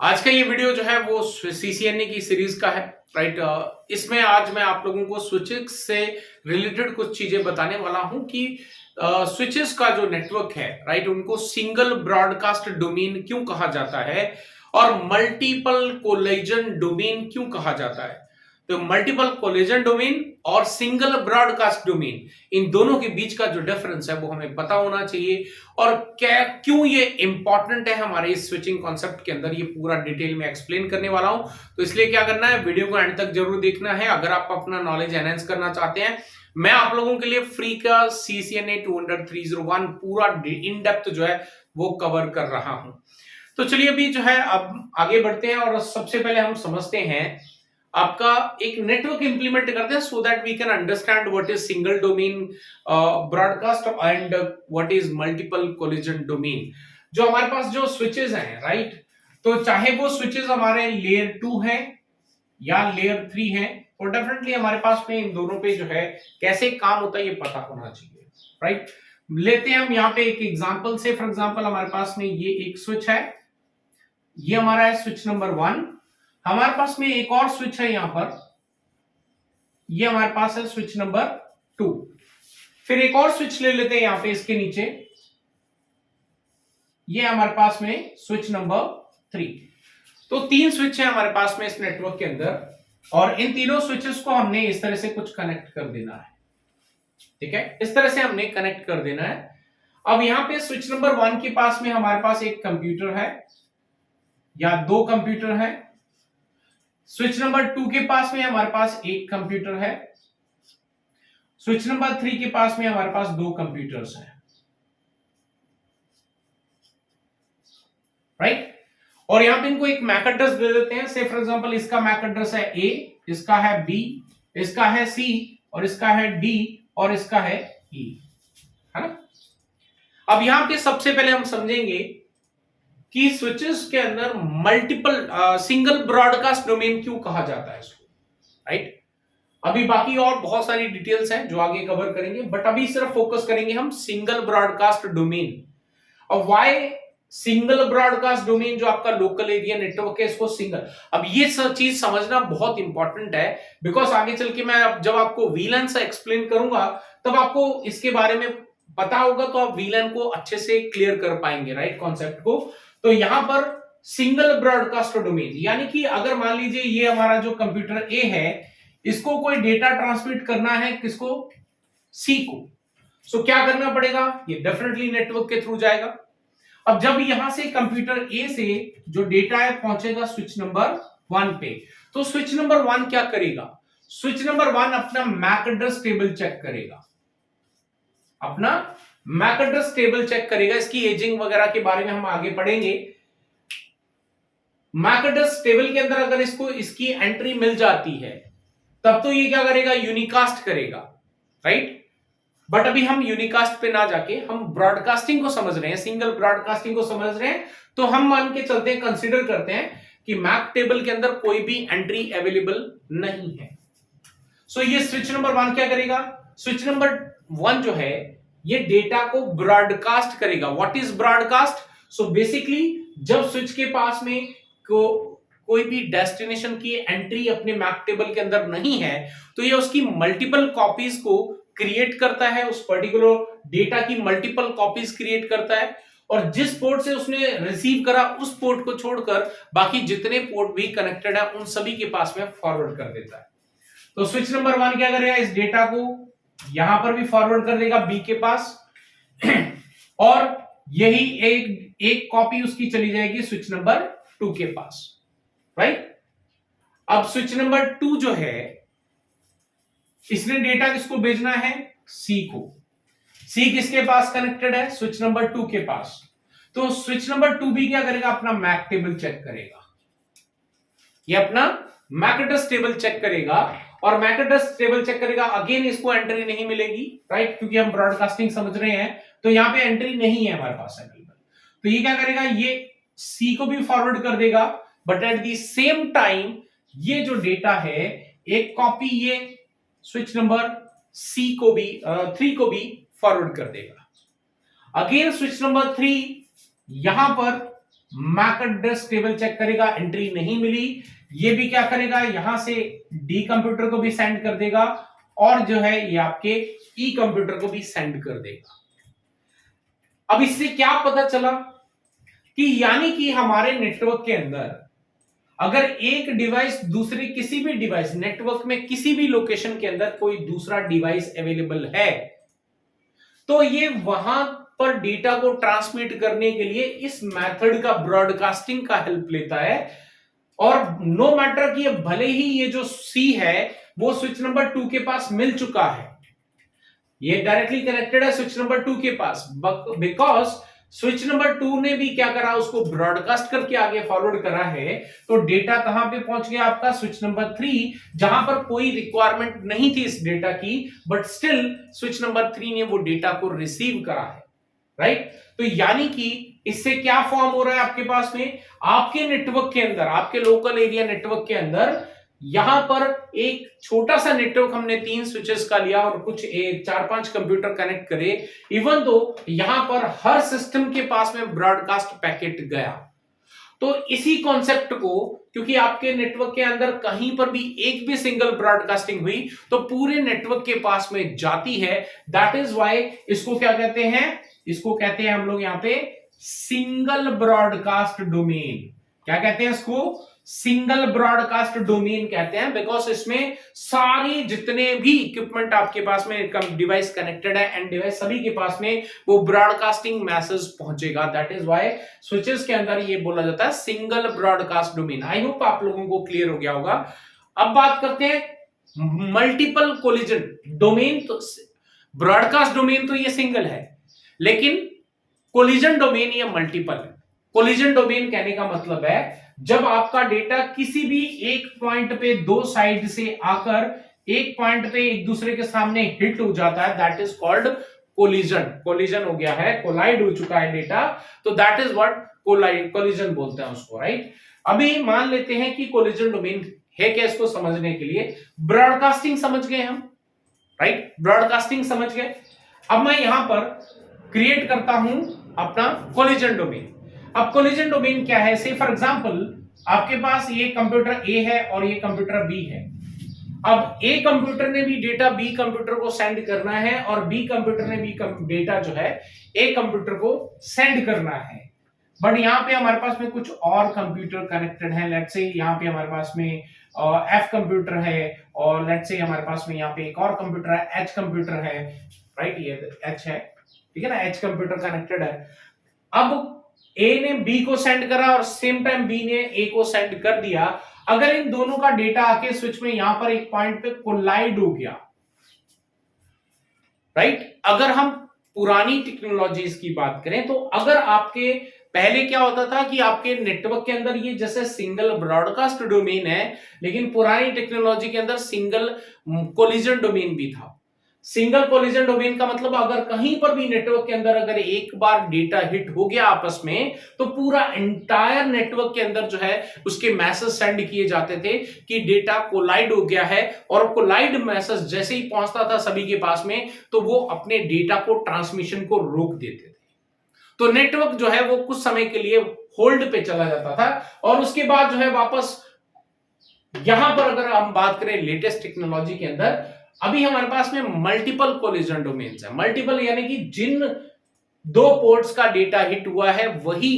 आज का ये वीडियो जो है वो सीसीएनए की सीरीज का है। राइट। इसमें आज मैं आप लोगों को स्विचेस से रिलेटेड कुछ चीजें बताने वाला हूं कि स्विचेस का जो नेटवर्क है, राइट, उनको सिंगल ब्रॉडकास्ट डोमेन क्यों कहा जाता है और मल्टीपल कोलिजन डोमेन क्यों कहा जाता है। तो मल्टीपल कोलिजन डोमेन और सिंगल ब्रॉडकास्ट डोमेन, इन दोनों के बीच का जो डिफरेंस है वो हमें पता होना चाहिए और क्या क्यों ये इंपॉर्टेंट है हमारे इस स्विचिंग कॉन्सेप्ट के अंदर, ये पूरा डिटेल में एक्सप्लेन करने वाला हूं। तो इसलिए क्या करना है, वीडियो को एंड तक जरूर देखना है। अगर आप अपना नॉलेज एनहेंस करना चाहते हैं, मैं आप लोगों के लिए फ्री का CCNA 200-301 पूरा इन डेप्थ जो है वो कवर कर रहा हूं। तो चलिए अभी जो है अब आगे बढ़ते हैं और सबसे पहले हम समझते हैं, आपका एक नेटवर्क इंप्लीमेंट करते हैं so that we can understand what is single domain broadcast and what is multiple collision domain. जो हमारे पास जो स्विचेस हैं, राइट, तो चाहे वो स्विचेस हमारे लेयर 2 हैं या लेयर 3 हैं, और डेफिनेटली हमारे पास में इन दोनों पे जो है कैसे काम होता है ये पता होना चाहिए। राइट। लेते हैं हम यहाँ पे एक एग्जांपल से, फॉर एग्जांपल हमारे पास में ये एक स्विच है, ये हमारा है स्विच नंबर 1। हमारे पास में एक और स्विच है यहां पर, ये हमारे पास है स्विच नंबर 2। फिर एक और स्विच ले लेते हैं यहां पे इसके नीचे, ये हमारे पास में स्विच नंबर 3। तो 3 स्विच है हमारे पास में इस नेटवर्क के अंदर, और इन तीनों स्विचेस को हमने इस तरह से कुछ कनेक्ट कर देना है। ठीक है, इस तरह से हमने कनेक्ट कर देना है। अब यहां पे स्विच नंबर 1 के पास में हमारे पास एक कंप्यूटर है या 2 कंप्यूटर है। स्विच नंबर 2 के पास में हमारे पास एक कंप्यूटर है। स्विच नंबर 3 के पास में हमारे पास 2 कंप्यूटर्स हैं। राइट। और यहां पे इनको एक मैक एड्रेस दे देते हैं। से फॉर एग्जांपल इसका मैक एड्रेस है A, इसका है B, इसका है C, और इसका है D, और इसका है E, है ना। अब यहां पे सबसे पहले हम समझेंगे कि स्विचेस के अंदर मल्टीपल सिंगल ब्रॉडकास्ट डोमेन क्यों कहा जाता है इसको। राइट। अभी बाकी और बहुत सारी डिटेल्स हैं जो आगे कवर करेंगे, बट अभी सिर्फ फोकस करेंगे हम सिंगल ब्रॉडकास्ट डोमेन। और व्हाई सिंगल ब्रॉडकास्ट डोमेन, जो आपका लोकल एरिया नेटवर्क है, इसको सिंगल। अब ये सब चीज समझना बहुत इंपॉर्टेंट है, बिकॉज आगे चल के मैं जब आपको वीलन से एक्सप्लेन करूंगा तब आपको इसके बारे में पता होगा, तो आप वीलन को अच्छे से क्लियर कर पाएंगे, राइट, कॉन्सेप्ट को। तो यहां पर सिंगल ब्रॉडकास्ट डोमेन यानी कि अगर मान लीजिए ये हमारा जो कंप्यूटर ए है, इसको कोई डेटा ट्रांसमिट करना है, किसको, सी को। सो क्या करना पड़ेगा, ये डेफिनेटली नेटवर्क के थ्रू जाएगा। अब जब यहां से कंप्यूटर ए से जो डेटा है पहुंचेगा स्विच नंबर 1 पे, तो स्विच नंबर 1 क्या करेगा, स्विच नंबर 1 अपना मैक एड्रेस टेबल चेक करेगा, अपना मैक एड्रेस टेबल चेक करेगा। इसकी एजिंग वगैरह के बारे में हम आगे पढ़ेंगे। मैक एड्रेस टेबल के अंदर अगर इसको इसकी एंट्री मिल जाती है, तब तो ये क्या करेगा, यूनिकास्ट करेगा, राइट। बट अभी हम यूनिकास्ट पे ना जाके हम ब्रॉडकास्टिंग को समझ रहे हैं, सिंगल ब्रॉडकास्टिंग को समझ रहे हैं। तो हम मान के चलते हैं, कंसीडर करते हैं कि मैक टेबल के अंदर कोई भी एंट्री अवेलेबल नहीं है। सो ये स्विच नंबर 1 क्या करेगा, स्विच नंबर 1 जो है ये डेटा को ब्रॉडकास्ट करेगा। What is broadcast, so basically जब स्विच के पास में कोई भी डेस्टिनेशन की एंट्री अपने मैक टेबल के अंदर नहीं है, तो ये उसकी मल्टीपल कॉपीज को क्रिएट करता है, उस पर्टिकुलर डेटा की मल्टीपल कॉपीज क्रिएट करता है, और जिस पोर्ट से उसने रिसीव करा उस पोर्ट को छोड़कर बाकी जितने पोर्ट भी कनेक्टेड है उन सभी के पास में फॉरवर्ड कर देता है। तो स्विच नंबर 1 क्या करेगा, इस डेटा को यहां पर भी फॉरवर्ड कर देगा बी के पास और यही एक कॉपी उसकी चली जाएगी स्विच नंबर 2 के पास, राइट। अब स्विच नंबर 2 जो है, इसने डेटा किसको भेजना है, सी को। सी किसके पास कनेक्टेड है, स्विच नंबर 2 के पास। तो स्विच नंबर 2 भी क्या करेगा, अपना मैक टेबल चेक करेगा, ये अपना मैक एड्रेस टेबल चेक करेगा, और मैक एड्रेस टेबल चेक करेगा। अगेन इसको एंट्री नहीं मिलेगी, राइट, क्योंकि हम ब्रॉडकास्टिंग समझ रहे हैं, तो यहां पे एंट्री नहीं है हमारे पास अवेलेबल। तो ये क्या करेगा, ये सी को भी फॉरवर्ड कर देगा, but at the same time ये जो डेटा है एक कॉपी ये स्विच नंबर सी को भी 3 को भी फॉरवर्ड कर देगा। अगेन स्विच नंबर 3 यहां पर मैक एड्रेस टेबल चेक करेगा, एंट्री नहीं मिली, ये भी क्या करेगा, यहां से डी कंप्यूटर को भी सेंड कर देगा और जो है ये आपके ई कंप्यूटर को भी सेंड कर देगा। अब इससे क्या पता चला कि यानी कि हमारे नेटवर्क के अंदर अगर एक डिवाइस दूसरे किसी भी डिवाइस नेटवर्क में किसी भी लोकेशन के अंदर कोई दूसरा डिवाइस अवेलेबल है तो ये वहां पर डेटा को ट्रांसमिट करने के लिए इस मेथड का ब्रॉडकास्टिंग का हेल्प लेता है। और नो मैटर कि भले ही ये जो सी है वो स्विच नंबर 2 के पास मिल चुका है, ये डायरेक्टली कनेक्टेड है स्विच नंबर 2 के पास, बिकॉज स्विच नंबर 2 ने भी क्या करा, उसको ब्रॉडकास्ट करके आगे फॉरवर्ड करा है। तो डेटा कहां पे पहुंच गया आपका, स्विच नंबर 3, जहां पर कोई रिक्वायरमेंट नहीं थी इस डेटा की, बट स्टिल स्विच नंबर 3 ने वो डेटा को रिसीव करा है, राइट। तो यानी कि इससे क्या फॉर्म हो रहा है आपके पास में, आपके नेटवर्क के अंदर, आपके लोकल एरिया नेटवर्क के अंदर यहां पर एक छोटा सा नेटवर्क हमने 3 स्विचेस का लिया और कुछ 4-5 कंप्यूटर कनेक्ट करे, इवन दो यहां पर हर सिस्टम के पास में ब्रॉडकास्ट पैकेट गया। तो इसी कॉन्सेप्ट को, क्योंकि आपके नेटवर्क के अंदर कहीं पर भी एक भी सिंगल ब्रॉडकास्टिंग हुई तो पूरे नेटवर्क के पास में जाती है, दैट इज व्हाई इसको क्या कहते हैं, इसको कहते हैं हम लोग यहां पे सिंगल ब्रॉडकास्ट डोमेन। क्या कहते हैं इसको, सिंगल ब्रॉडकास्ट डोमेन कहते हैं, बिकॉज इसमें सारी जितने भी इक्विपमेंट आपके पास में डिवाइस कनेक्टेड है एंड डिवाइस सभी के पास में वो ब्रॉडकास्टिंग मैसेज पहुंचेगा। दैट इज व्हाई स्विचेस के अंदर ये बोला जाता है single broadcast domain. I hope आप लोगों को क्लियर हो गया होगा। अब बात करते हैं मल्टीपल कोलिजन डोमेन। तो ब्रॉडकास्ट डोमेन तो ये सिंगल है, लेकिन कोलिजन डोमेन ये मल्टीपल है। कोलिजन डोमेन कहने का मतलब है जब आपका डेटा किसी भी एक पॉइंट पे दो साइड से आकर एक पॉइंट पे एक दूसरे के सामने हिट हो जाता है, that is called collision. Collision हो गया है, कोलाइड हो चुका है डेटा, तो दैट इज व्हाट कोलिजन बोलते हैं उसको, राइट। अभी मान लेते हैं कि कोलिजन डोमेन है क्या, इसको समझने के लिए ब्रॉडकास्टिंग समझ गए हम, राइट, ब्रॉडकास्टिंग समझ गए। अब मैं यहां पर क्रिएट करता हूं अपना कोलिजन डोमेन। अब कोलिजन डोमेन क्या है, से फॉर एग्जांपल आपके पास ये कंप्यूटर ए है और ये कंप्यूटर बी है। अब ए कंप्यूटर ने भी डेटा बी कंप्यूटर को सेंड करना है और बी कंप्यूटर ने भी डेटा जो है ए कंप्यूटर को सेंड करना है। बट यहाँ पे हमारे पास में कुछ और कंप्यूटर कनेक्टेड है। लेट्स से यहाँ पे हमारे पास में एफ कंप्यूटर है और लेट्स से हमारे पास में यहाँ पे एक और कंप्यूटर है, एच कंप्यूटर है, राइट, ये एच है, ठीक है ना, एच कंप्यूटर कनेक्टेड है। अब ए ने बी को सेंड करा और सेम टाइम बी ने ए को सेंड कर दिया। अगर इन दोनों का डेटा आके स्विच में यहां पर एक पॉइंट पे कोलाइड हो गया, राइट, अगर हम पुरानी टेक्नोलॉजीज की बात करें तो अगर आपके पहले क्या होता था कि आपके नेटवर्क के अंदर ये जैसे सिंगल ब्रॉडकास्ट डोमेन है, लेकिन पुरानी टेक्नोलॉजी के अंदर सिंगल कोलिजन डोमेन भी था। सिंगल कोलिजन डोमेन का मतलब अगर कहीं पर भी नेटवर्क के अंदर अगर एक बार डेटा हिट हो गया आपस में तो पूरा एंटायर नेटवर्क के अंदर जो है उसके मैसेज सेंड किए जाते थे कि डेटा कोलाइड हो गया है, और कोलाइड मैसेज जैसे ही पहुंचता था सभी के पास में तो वो अपने डेटा को ट्रांसमिशन को रोक देते थे। तो नेटवर्क जो है वो कुछ समय के लिए होल्ड पे चला जाता था और उसके बाद जो है वापस यहां पर अगर हम बात करें लेटेस्ट टेक्नोलॉजी के अंदर, अभी हमारे पास में मल्टीपल कोलिजन डोमेन्स है। मल्टीपल यानी कि जिन दो पोर्ट्स का डेटा हिट हुआ है वही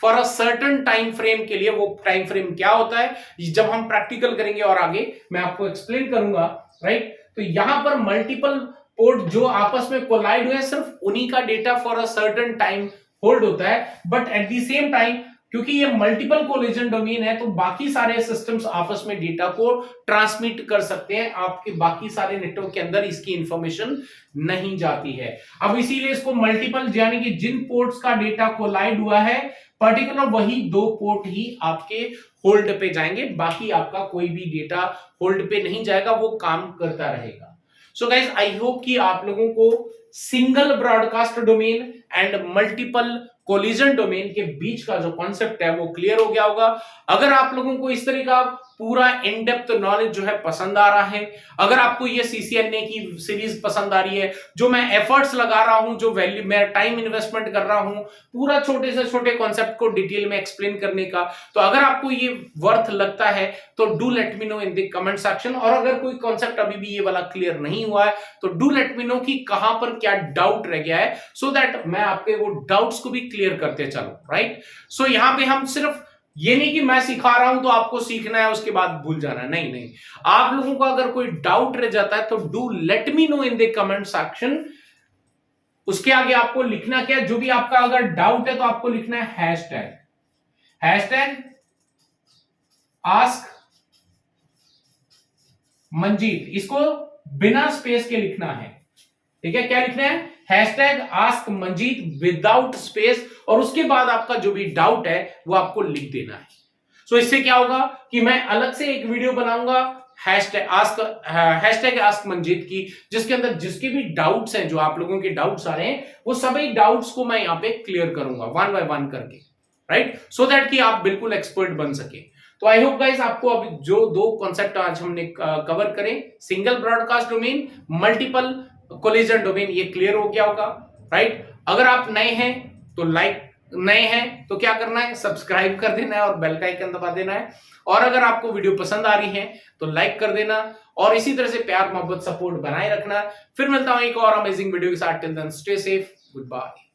for a certain time frame के लिए, वो टाइम फ्रेम क्या होता है जब हम प्रैक्टिकल करेंगे और आगे मैं आपको एक्सप्लेन करूंगा, राइट। तो यहां पर मल्टीपल पोर्ट जो आपस में कोलाइड हुए सिर्फ उन्हीं का data for a certain time hold होता है, but at the same time क्योंकि ये मल्टीपल कोलिजन डोमेन है तो बाकी सारे सिस्टम्स आपस में डेटा को ट्रांसमिट कर सकते हैं, आपके बाकी सारे नेटवर्क के अंदर इसकी इंफॉर्मेशन नहीं जाती है। अब इसीलिए इसको मल्टीपल यानी कि जिन पोर्ट्स का डेटा कोलाइड हुआ है पर्टिकुलर वही दो पोर्ट ही आपके होल्ड पे जाएंगे, बाकी आपका कोई भी डेटा होल्ड पे नहीं जाएगा, वो काम करता रहेगा। सो गाइस आई होप कि आप लोगों को single broadcast domain and multiple collision domain के बीच का जो कॉन्सेप्ट है वो क्लियर हो गया होगा। अगर आप लोगों को इस तरह का पूरा इन डेप्थ नॉलेज जो है पसंद आ रहा है, अगर आपको ये सीसीएनए की सीरीज पसंद आ रही है, जो मैं एफर्ट्स लगा रहा हूं, जो वैल्यू मैं टाइम इन्वेस्टमेंट कर रहा हूं पूरा छोटे से छोटे कॉन्सेप्ट को डिटेल में एक्सप्लेन करने का, तो अगर आपको ये वर्थ लगता है तो do let me know in the comment section. और अगर कोई कॉन्सेप्ट अभी भी ये वाला क्लियर नहीं हुआ है तो डू लेट मी नो कि कहां पर क्या डाउट रह गया है, सो दैट मैं आपके वो डाउट्स को भी क्लियर करते चलूं, राइट। सो यहां पे हम सिर्फ ये नहीं कि मैं सिखा रहा हूं तो आपको सीखना है उसके बाद भूल जाना है, नहीं नहीं। आप लोगों को अगर कोई डाउट रह जाता है तो do let me know in the comment section. उसके आगे आपको लिखना क्या है, जो भी आपका अगर डाउट है तो आपको लिखना है हैशटैग आस्क मंजीत, इसको बिना स्पेस के लिखना है, ठीक है। क्या लिखना है, hashtag ask Manjeet without space, और उसके बाद आपका जो भी डाउट है वो आपको लिख देना है। सो इससे क्या होगा कि मैं अलग से एक वीडियो बनाऊंगा हैशटैग आस्क मंजीत की, जिसके अंदर जिसके भी डाउट्स हैं, जो आप लोगों के डाउट्स आ रहे हैं, वो सभी डाउट्स को मैं यहां पे क्लियर करूंगा वन बाय वन करके, राइट, सो दैट कि आप बिल्कुल एक्सपर्ट बन सके। तो आई होप गाइस आपको अभी जो दो कॉन्सेप्ट आज हमने कवर करें, single broadcast domain, multiple collision domain, ये क्लियर हो गया होगा, राइट। अगर आप नए हैं तो क्या करना है, सब्सक्राइब कर देना है और बेल का आइकन दबा देना है। और अगर आपको वीडियो पसंद आ रही है तो लाइक कर देना और इसी तरह से प्यार मोहब्बत सपोर्ट बनाए रखना। फिर मिलता हूं एक और अमेजिंग वीडियो के साथ, till then stay safe, good bye.